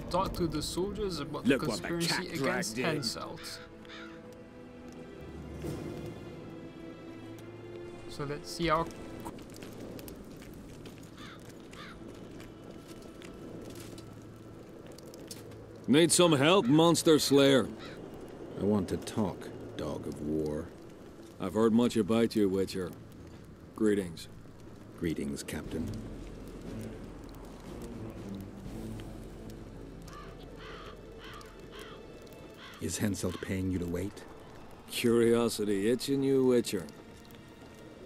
talk to the soldiers about the conspiracy against Henselt. So let's see our... Need some help, Monster Slayer? I want to talk, Dog of War. I've heard much about you, Witcher. Greetings. Greetings, Captain. Is Henselt paying you to wait? Curiosity itching you, Witcher.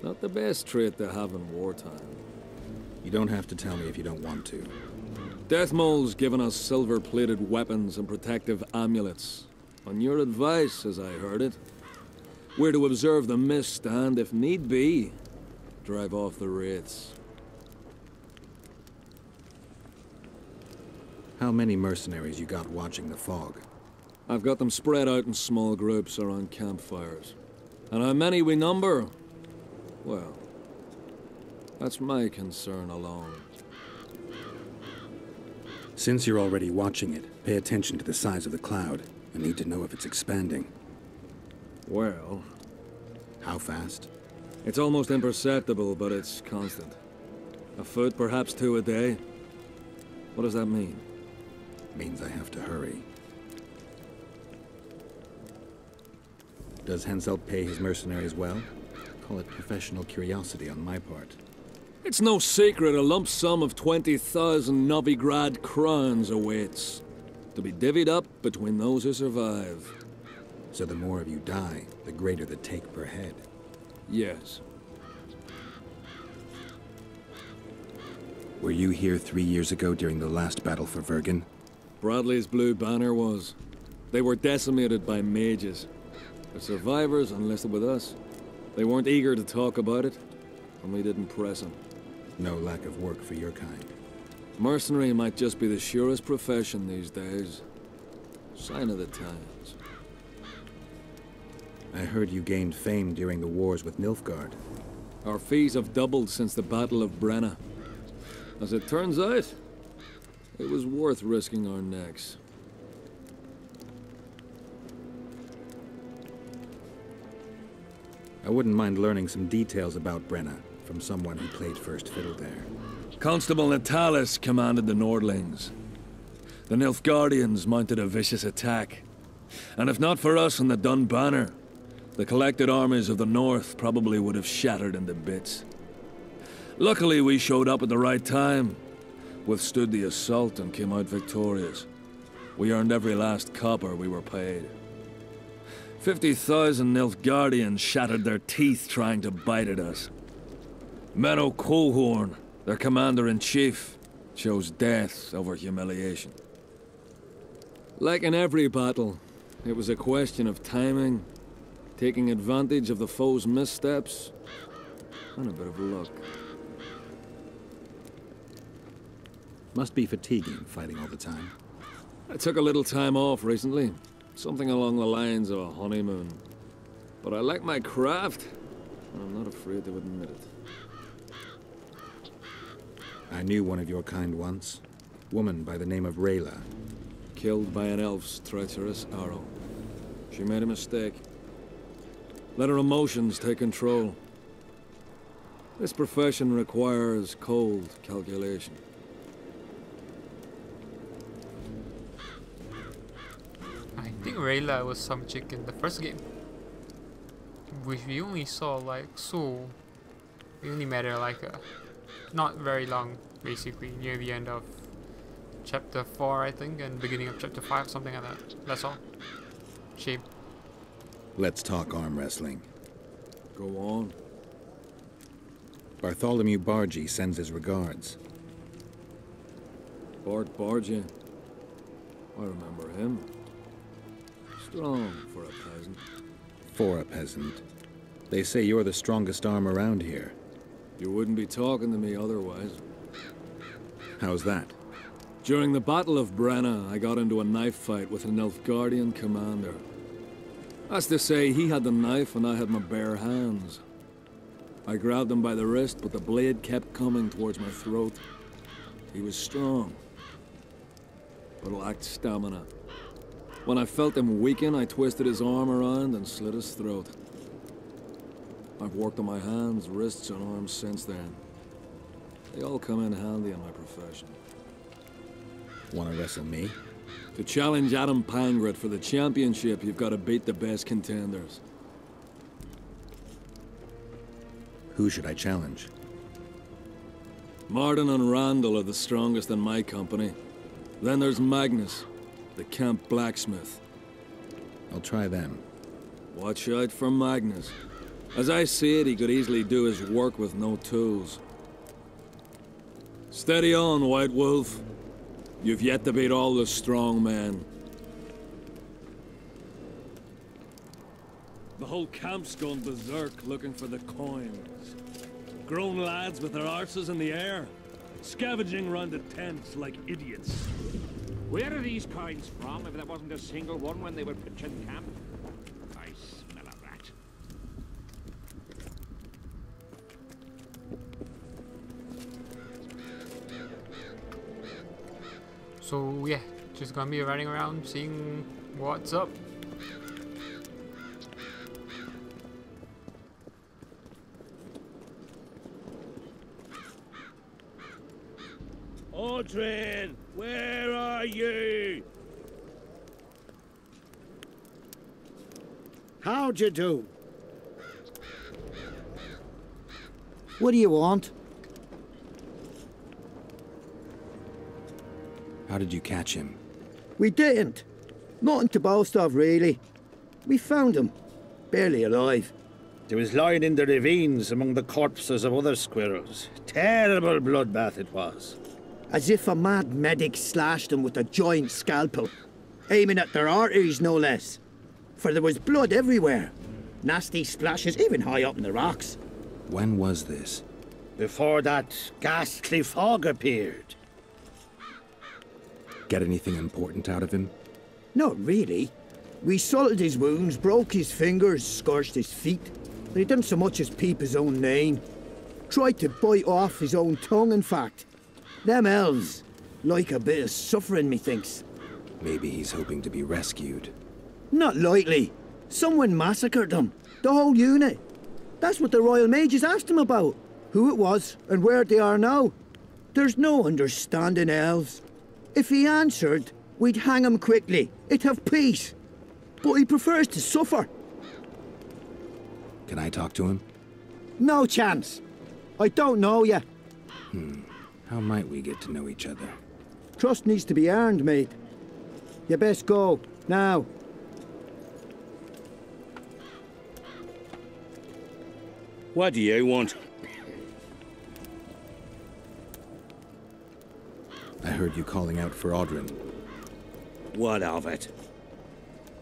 Not the best trait to have in wartime. You don't have to tell me if you don't want to. Deathmole's given us silver-plated weapons and protective amulets. On your advice, as I heard it. We're to observe the mist and, if need be, drive off the wraiths. How many mercenaries you got watching the fog? I've got them spread out in small groups around campfires. And how many we number? Well, that's my concern alone. Since you're already watching it, pay attention to the size of the cloud. I need to know if it's expanding. Well... How fast? It's almost imperceptible, but it's constant. A foot, perhaps 2 a day. What does that mean? Means I have to hurry. Does Henselt pay his mercenaries well? Call it professional curiosity on my part. It's no secret a lump sum of 20,000 Novigrad crowns awaits, to be divvied up between those who survive. So the more of you die, the greater the take per head. Yes. Were you here 3 years ago during the last battle for Vergen? Bradley's Blue Banner was. They were decimated by mages. The survivors enlisted with us. They weren't eager to talk about it, and we didn't press them. No lack of work for your kind. Mercenary might just be the surest profession these days. Sign of the times. I heard you gained fame during the wars with Nilfgaard. Our fees have doubled since the Battle of Brenna. As it turns out, it was worth risking our necks. I wouldn't mind learning some details about Brenna from someone who played first fiddle there. Constable Natalis commanded the Nordlings. The Nilfgaardians mounted a vicious attack. And if not for us and the Dun Banner, the collected armies of the North probably would have shattered into bits. Luckily, we showed up at the right time, withstood the assault and came out victorious. We earned every last copper we were paid. 50,000 Nilfgaardians shattered their teeth trying to bite at us. Menno Cohorn, their commander-in-chief, chose death over humiliation. Like in every battle, it was a question of timing, taking advantage of the foe's missteps, and a bit of luck. Must be fatiguing, fighting all the time. I took a little time off recently. Something along the lines of a honeymoon. But I like my craft, and I'm not afraid to admit it. I knew one of your kind once. Woman by the name of Rayla. Killed by an elf's treacherous arrow. She made a mistake. Let her emotions take control. This profession requires cold calculation. I think Rayla was some chick in the first game, which we only saw like so. We only met her like not very long, basically near the end of chapter 4, I think, and beginning of chapter 5, something like that. That's all. Shame. Let's talk arm wrestling. Go on. Bartholomew Bargy sends his regards. Bart Bargy. I remember him. Strong for a peasant. For a peasant. They say you're the strongest arm around here. You wouldn't be talking to me otherwise. How's that? During the Battle of Brenna, I got into a knife fight with a Nilfgaardian commander. That's to say, he had the knife and I had my bare hands. I grabbed him by the wrist, but the blade kept coming towards my throat. He was strong. but lacked stamina. When I felt him weaken, I twisted his arm around and slit his throat. I've worked on my hands, wrists, and arms since then. They all come in handy in my profession. Want to wrestle me? To challenge Adam Pangret for the championship, you've got to beat the best contenders. Who should I challenge? Martin and Randall are the strongest in my company. Then there's Magnus, the camp blacksmith. I'll try them. Watch out for Magnus. As I see it, he could easily do his work with no tools. Steady on, White Wolf. You've yet to beat all the strong men. The whole camp's gone berserk looking for the coins. Grown lads with their arses in the air, scavenging round the tents like idiots. Where are these coins from, if there wasn't a single one when they were pitching camp? I smell a rat. So yeah, just gonna be running around seeing what's up. Audrin, where are you? How'd you do? What do you want? How did you catch him? We didn't. Nothing to boast of, really. We found him. Barely alive. He was lying in the ravines among the corpses of other squirrels. Terrible bloodbath it was. As if a mad medic slashed him with a giant scalpel. Aiming at their arteries, no less. For there was blood everywhere. Nasty splashes, even high up in the rocks. When was this? Before that ghastly fog appeared. Get anything important out of him? Not really. We salted his wounds, broke his fingers, scorched his feet. But he didn't so much as peep his own name. Tried to bite off his own tongue, in fact. Them elves like a bit of suffering, methinks. Maybe he's hoping to be rescued. Not likely. Someone massacred them. The whole unit. That's what the Royal Mages asked him about. Who it was and where they are now. There's no understanding elves. If he answered, we'd hang him quickly. It'd have peace. But he prefers to suffer. Can I talk to him? No chance. I don't know you. How might we get to know each other? Trust needs to be earned, mate. You best go, now. What do you want? I heard you calling out for Audrin. What of it?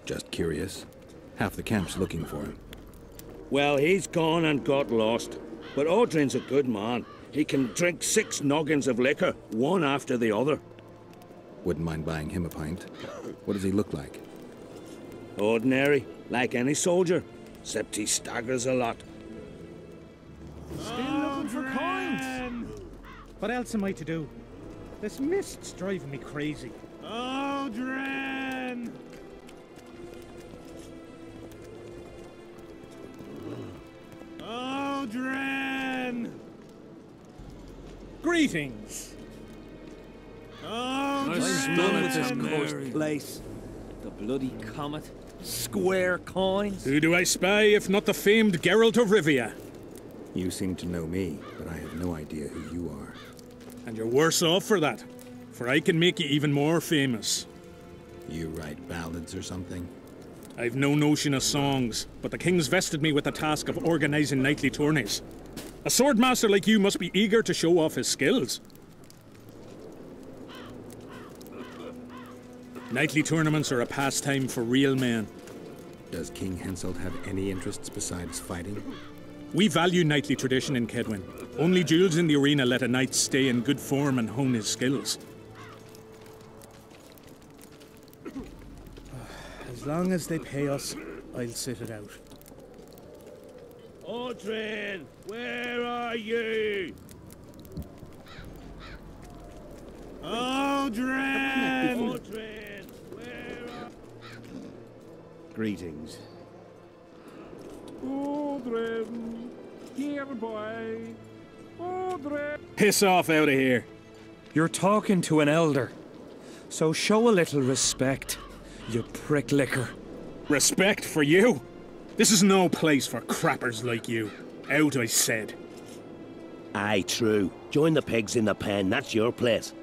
Just curious. Half the camp's looking for him. Well, he's gone and got lost. But Audrin's a good man. He can drink 6 noggins of liquor, one after the other. Wouldn't mind buying him a pint. What does he look like? Ordinary, like any soldier, except he staggers a lot. Still looking for coins. What else am I to do? This mist's driving me crazy. Audrin! Audrin! Greetings. Audrin! Place. The bloody comet. Square coins. Who do I spy if not the famed Geralt of Rivia? You seem to know me, but I have no idea who you are. And you're worse off for that, for I can make you even more famous. You write ballads or something? I've no notion of songs, but the king's vested me with the task of organising knightly tourneys. A swordmaster like you must be eager to show off his skills. Knightly tournaments are a pastime for real men. Does King Henselt have any interests besides fighting? We value knightly tradition in Kedwin. Only duels in the arena let a knight stay in good form and hone his skills. As long as they pay us, I'll sit it out. Audrin, where are you? Audrin! Audrin! Greetings. Odrin, here, boy. Odrin. Piss off out of here. You're talking to an elder, so show a little respect, you pricklicker. Respect for you? This is no place for crappers like you. Out, I said. Aye, true. Join the pigs in the pen, that's your place.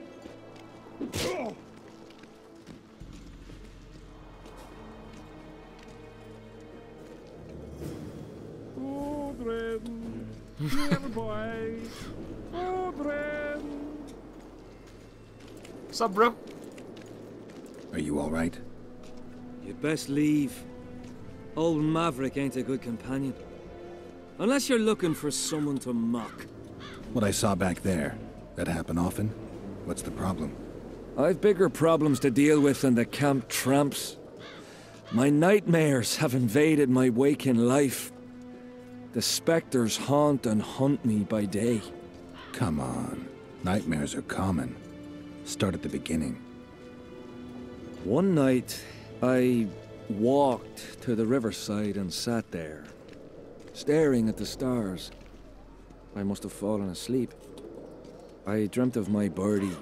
Odrin, here, boy. Odrin. What's up, bro? Are you all right? You'd best leave. Old Maverick ain't a good companion. Unless you're looking for someone to mock. What I saw back there, that happen often? What's the problem? I've bigger problems to deal with than the camp tramps. My nightmares have invaded my waking life. The specters haunt and hunt me by day. Come on. Nightmares are common. Start at the beginning. One night, I walked to the riverside and sat there, staring at the stars. I must have fallen asleep. I dreamt of my birdie,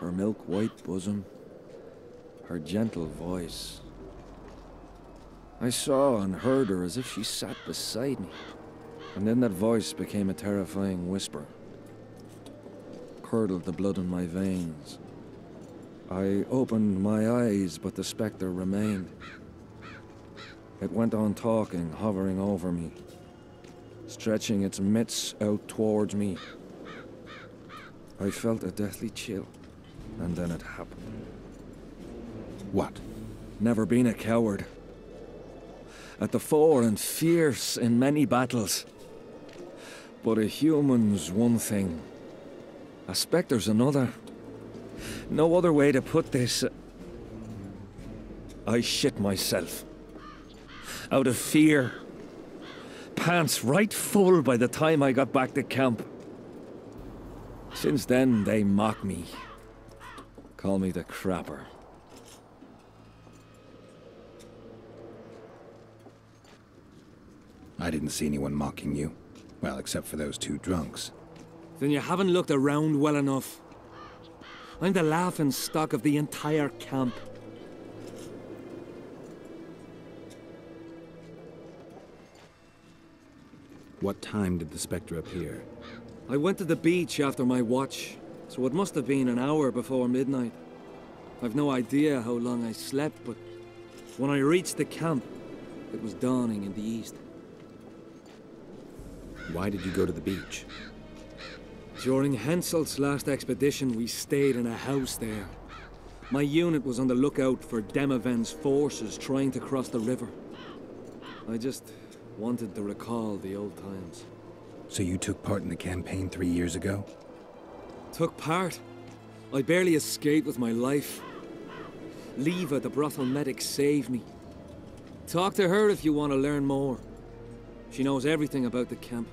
her milk-white bosom, her gentle voice. I saw and heard her as if she sat beside me, and then that voice became a terrifying whisper. Curdled the blood in my veins. I opened my eyes, but the spectre remained. It went on talking, hovering over me, stretching its mitts out towards me. I felt a deathly chill, and then it happened. What? Never been a coward. At the fore and fierce in many battles. But a human's one thing. A spectre's another. No other way to put this. I shit myself. Out of fear. Pants right full by the time I got back to camp. Since then, they mock me. Call me the crapper. I didn't see anyone mocking you. Well, except for those two drunks. Then you haven't looked around well enough. I'm the laughing stock of the entire camp. What time did the spectre appear? I went to the beach after my watch, so it must have been an hour before midnight. I've no idea how long I slept, but when I reached the camp, it was dawning in the east. Why did you go to the beach? During Henselt's last expedition, we stayed in a house there. My unit was on the lookout for Demoven's forces trying to cross the river. I just wanted to recall the old times. So you took part in the campaign 3 years ago? Took part? I barely escaped with my life. Leva, the brothel medic, saved me. Talk to her if you want to learn more. She knows everything about the camp.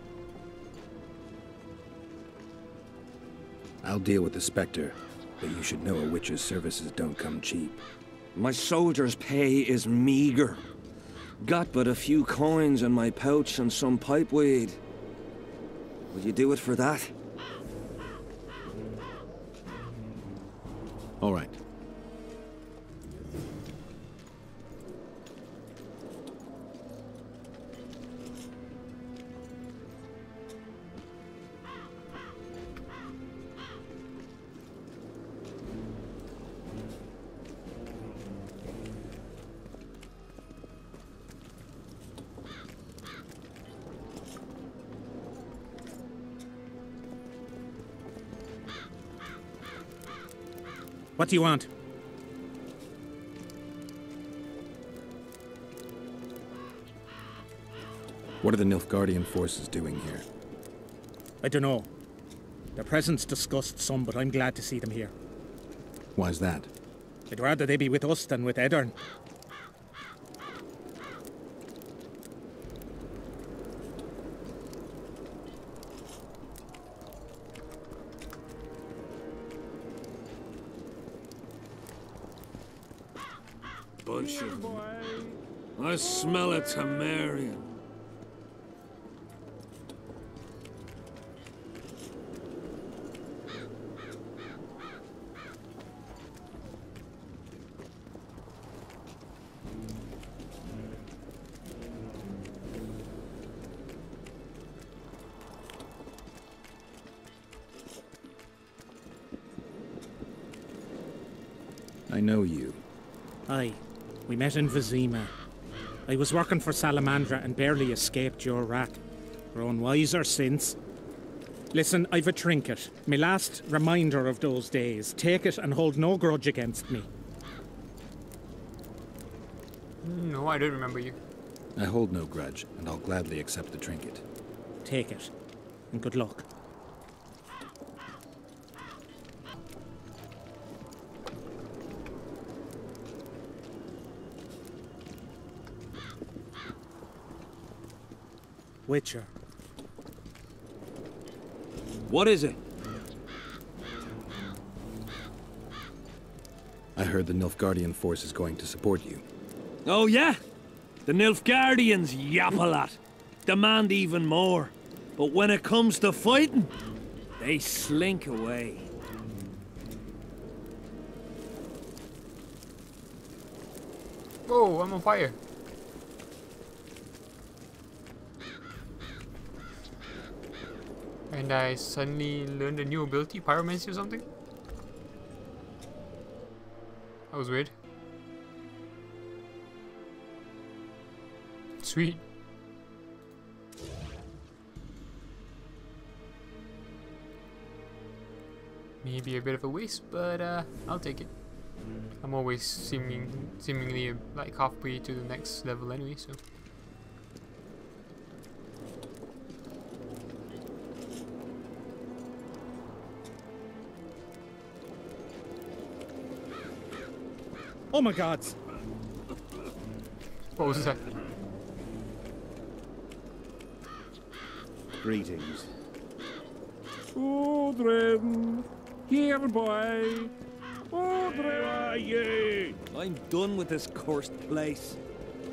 I'll deal with the spectre, but you should know a witch's services don't come cheap. My soldier's pay is meager. Got but a few coins in my pouch and some pipeweed. Will you do it for that? All right. What do you want? What are the Nilfgaardian forces doing here? I don't know. Their presence disgusts some, but I'm glad to see them here. Why's that? I'd rather they be with us than with Eddern. Bunch of I smell a Temerian. I know you. Aye. We met in Vizima. I was working for Salamandra and barely escaped your rat. Grown wiser since. Listen, I've a trinket. My last reminder of those days. Take it and hold no grudge against me. No, I don't remember you. I hold no grudge, and I'll gladly accept the trinket. Take it. And good luck. Witcher. What is it? I heard the Nilfgaardian force is going to support you. Oh, yeah? The Nilfgaardians yap a lot. Demand even more. But when it comes to fighting, they slink away. Oh, I'm on fire. And I suddenly learned a new ability, pyromancy or something. That was weird. Sweet. Maybe a bit of a waste, but I'll take it. I'm always seemingly like halfway to the next level anyway, so. Oh my god! What was that? Greetings. Odrin! Here, boy! Odrin! Where are you? I'm done with this cursed place.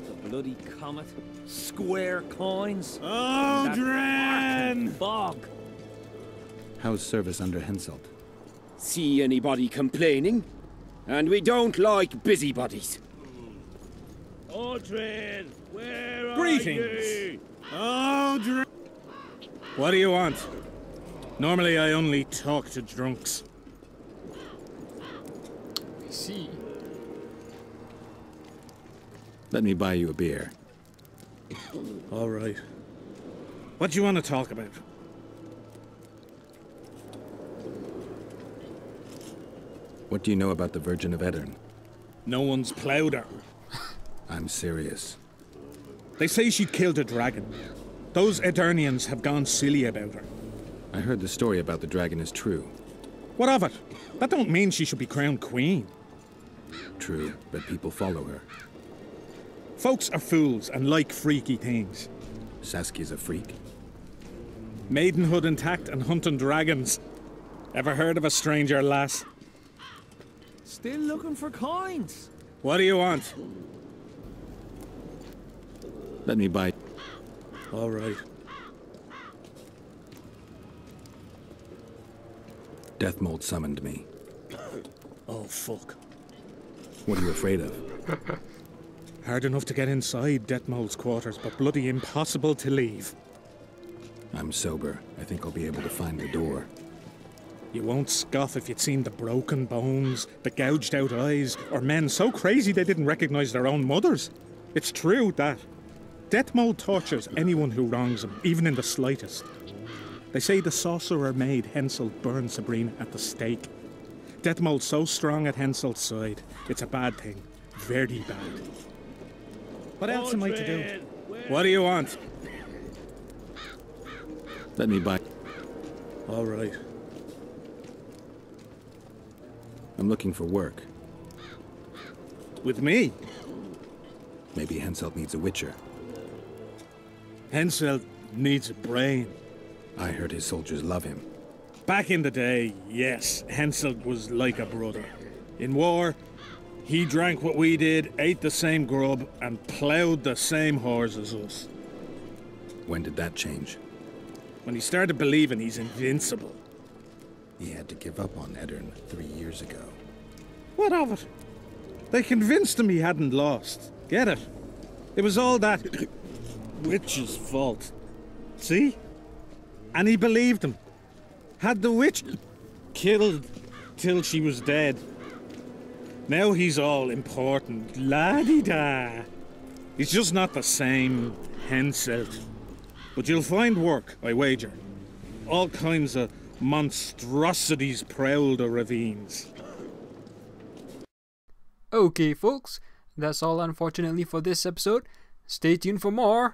The bloody comet, square coins, Odrin! fog. How's service under Henselt? See anybody complaining? And we don't like busybodies. Odrin! Where are Greetings. you? Odrin! What do you want? Normally I only talk to drunks. I see. Let me buy you a beer. All right. What do you want to talk about? What do you know about the Virgin of Aedirn? No one's ploughed her. I'm serious. They say she killed a dragon. Those Aedirnians have gone silly about her. I heard the story about the dragon is true. What of it? That don't mean she should be crowned queen. True, but people follow her. Folks are fools and like freaky things. Saskia's a freak. Maidenhood intact and hunting dragons. Ever heard of a stranger lass? Still looking for coins. What do you want? Let me buy... All right. Deathmold summoned me. Oh, fuck. What are you afraid of? Hard enough to get inside Detmold's quarters, but bloody impossible to leave. I'm sober. I think I'll be able to find the door. You won't scoff if you'd seen the broken bones, the gouged out eyes, or men so crazy they didn't recognize their own mothers. It's true, that. Detmold tortures anyone who wrongs him, even in the slightest. They say the sorcerer maid Henselt burned Sabrina at the stake. Detmold's so strong at Henselt's side, it's a bad thing. Very bad. What else am I to do? What do you want? Let me buy... All right. I'm looking for work. With me? Maybe Henselt needs a witcher. Henselt needs a brain. I heard his soldiers love him. Back in the day, yes, Henselt was like a brother. In war, He drank what we did, ate the same grub, and ploughed the same whores as us. When did that change? When he started believing he's invincible. He had to give up on Eddern 3 years ago. What of it? They convinced him he hadn't lost. Get it? It was all that witch's fault. See? And he believed him. Had the witch killed till she was dead. Now he's all important. La-di-da. He's just not the same Henselt. But you'll find work, I wager. All kinds of monstrosities prowl the ravines. Okay, folks, that's all unfortunately for this episode. Stay tuned for more.